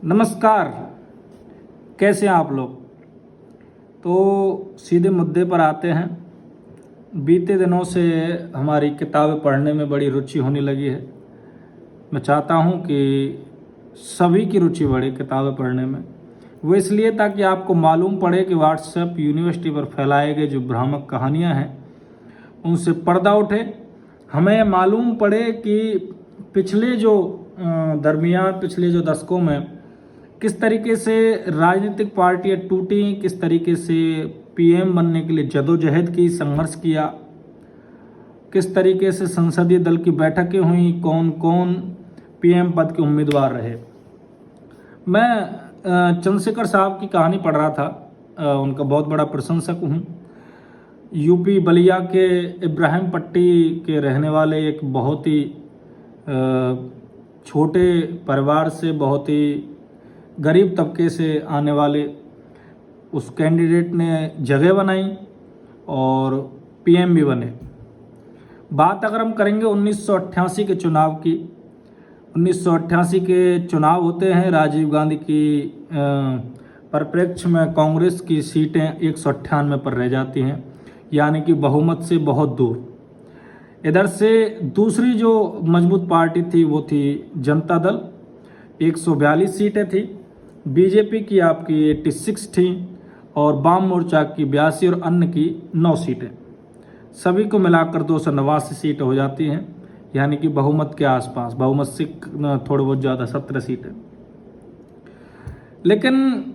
नमस्कार। कैसे हैं आप लोग? तो सीधे मुद्दे पर आते हैं। बीते दिनों से हमारी किताबें पढ़ने में बड़ी रुचि होने लगी है। मैं चाहता हूं कि सभी की रुचि बढ़े किताबें पढ़ने में। वो इसलिए ताकि आपको मालूम पड़े कि व्हाट्सएप यूनिवर्सिटी पर फैलाए गए जो भ्रामक कहानियां हैं उनसे पर्दा उठे। हमें मालूम पड़े कि पिछले जो पिछले जो दशकों में किस तरीके से राजनीतिक पार्टियां टूटी, किस तरीके से पीएम बनने के लिए जदोजहद की, संघर्ष किया, किस तरीके से संसदीय दल की बैठकें हुई, कौन कौन पीएम पद के उम्मीदवार रहे। मैं चंद्रशेखर साहब की कहानी पढ़ रहा था। उनका बहुत बड़ा प्रशंसक हूँ। यूपी बलिया के इब्राहिम पट्टी के रहने वाले एक बहुत ही छोटे परिवार से, बहुत ही गरीब तबके से आने वाले उस कैंडिडेट ने जगह बनाई और पीएम भी बने। बात अगर हम करेंगे 1988 के चुनाव की, 1988 के चुनाव होते हैं। राजीव गांधी की परिप्रेक्ष्य में कांग्रेस की सीटें 198 पर रह जाती हैं, यानी कि बहुमत से बहुत दूर। इधर से दूसरी जो मजबूत पार्टी थी वो थी जनता दल, 142 सीटें थी। बीजेपी की आपकी 86 थी और वाम मोर्चा की 82 और अन्य की 9 सीटें। सभी को मिलाकर 289 सीटें हो जाती हैं, यानी कि बहुमत के आसपास, बहुमत से थोड़े बहुत ज़्यादा 17 सीटें। लेकिन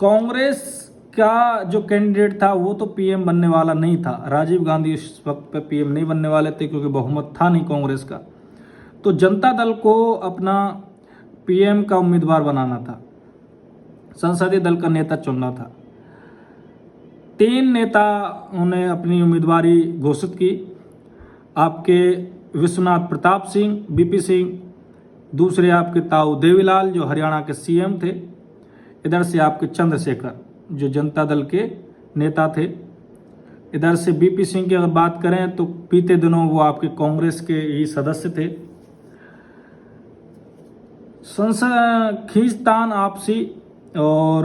कांग्रेस का जो कैंडिडेट था वो तो पीएम बनने वाला नहीं था। राजीव गांधी इस वक्त पे पीएम नहीं बनने वाले थे क्योंकि बहुमत था नहीं कांग्रेस का। तो जनता दल को अपना पीएम का उम्मीदवार बनाना था, संसदीय दल का नेता चुनना था। 3 नेताओं ने अपनी उम्मीदवारी घोषित की। आपके विश्वनाथ प्रताप सिंह, बीपी सिंह, दूसरे आपके ताऊ देवीलाल जो हरियाणा के सीएम थे, इधर से आपके चंद्रशेखर जो जनता दल के नेता थे। इधर से बीपी सिंह की अगर बात करें तो बीते दिनों वो आपके कांग्रेस के ही सदस्य थे। संसद खींचतान आपसी और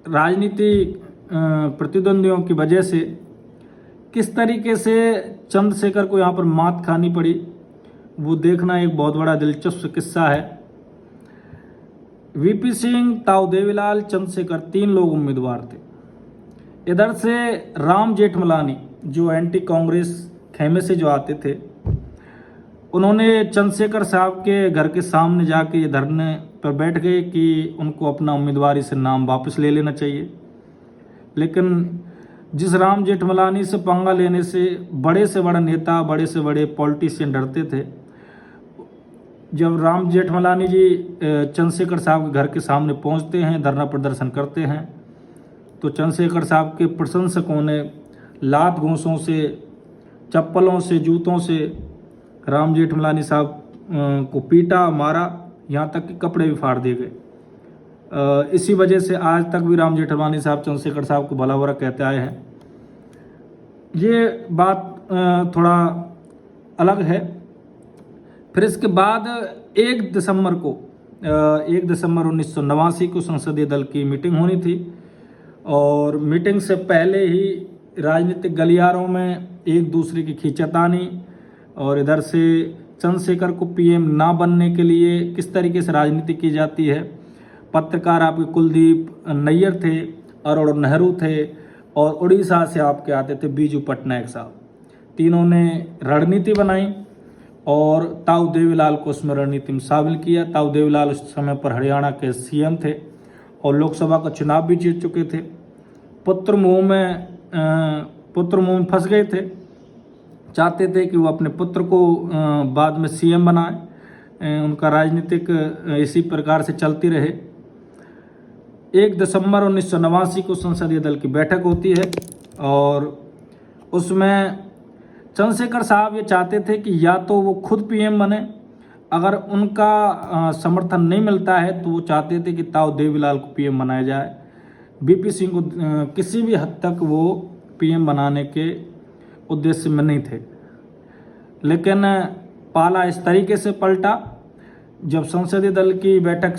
राजनीतिक प्रतिद्वंदियों की वजह से किस तरीके से चंद्रशेखर को यहाँ पर मात खानी पड़ी, वो देखना एक बहुत बड़ा दिलचस्प किस्सा है। वीपी सिंह, ताऊ देवीलाल, चंद्रशेखर 3 लोग उम्मीदवार थे। इधर से राम जेठमलानी जो एंटी कांग्रेस खेमे से जो आते थे, उन्होंने चंद्रशेखर साहब के घर के सामने जाके ये धरने पर बैठ गए कि उनको अपना उम्मीदवारी से नाम वापस ले लेना चाहिए। लेकिन जिस राम जेठमलानी से पंगा लेने से बड़ा नेता, बड़े से बड़े पॉलिटिशियन डरते थे, जब राम जेठमलानी जी चंद्रशेखर साहब के घर के सामने पहुंचते हैं, धरना प्रदर्शन करते हैं, तो चंद्रशेखर साहब के प्रशंसकों ने लात घूंसों से, चप्पलों से, जूतों से राम जेठमलानी साहब को पीटा, मारा, यहाँ तक कि कपड़े भी फाड़ दिए गए। इसी वजह से आज तक भी राम जेठमलानी साहब चंद्रशेखर साहब को भला बुरा कहते आए हैं। ये बात थोड़ा अलग है। फिर इसके बाद 1 दिसंबर 1989 को संसदीय दल की मीटिंग होनी थी और मीटिंग से पहले ही राजनीतिक गलियारों में एक दूसरे की खींचातानी और इधर से चंद्रशेखर को पीएम ना बनने के लिए किस तरीके से राजनीति की जाती है। पत्रकार आपके कुलदीप नैयर थे, अरुण नेहरू थे और उड़ीसा से आपके आते थे बीजू पटनायक साहब। तीनों ने रणनीति बनाई और ताऊ देवीलाल को उसमें रणनीति में शामिल किया। ताऊ देवीलाल उस समय पर हरियाणा के सीएम थे और लोकसभा का चुनाव भी जीत चुके थे। पुत्र मुंह में फंस गए थे, चाहते थे कि वो अपने पुत्र को बाद में सीएम बनाए। उनका राजनीतिक इसी प्रकार से चलती रहे। 1 दिसंबर 1989 को संसदीय दल की बैठक होती है और उसमें चंद्रशेखर साहब ये चाहते थे कि या तो वो खुद पीएम बने, अगर उनका समर्थन नहीं मिलता है तो वो चाहते थे कि ताऊ देवीलाल को पीएम बनाया जाए। बीपी सिंह को किसी भी हद तक वो पीएम बनाने के उद्देश्य में नहीं थे। लेकिन पाला इस तरीके से पलटा जब संसदीय दल की बैठक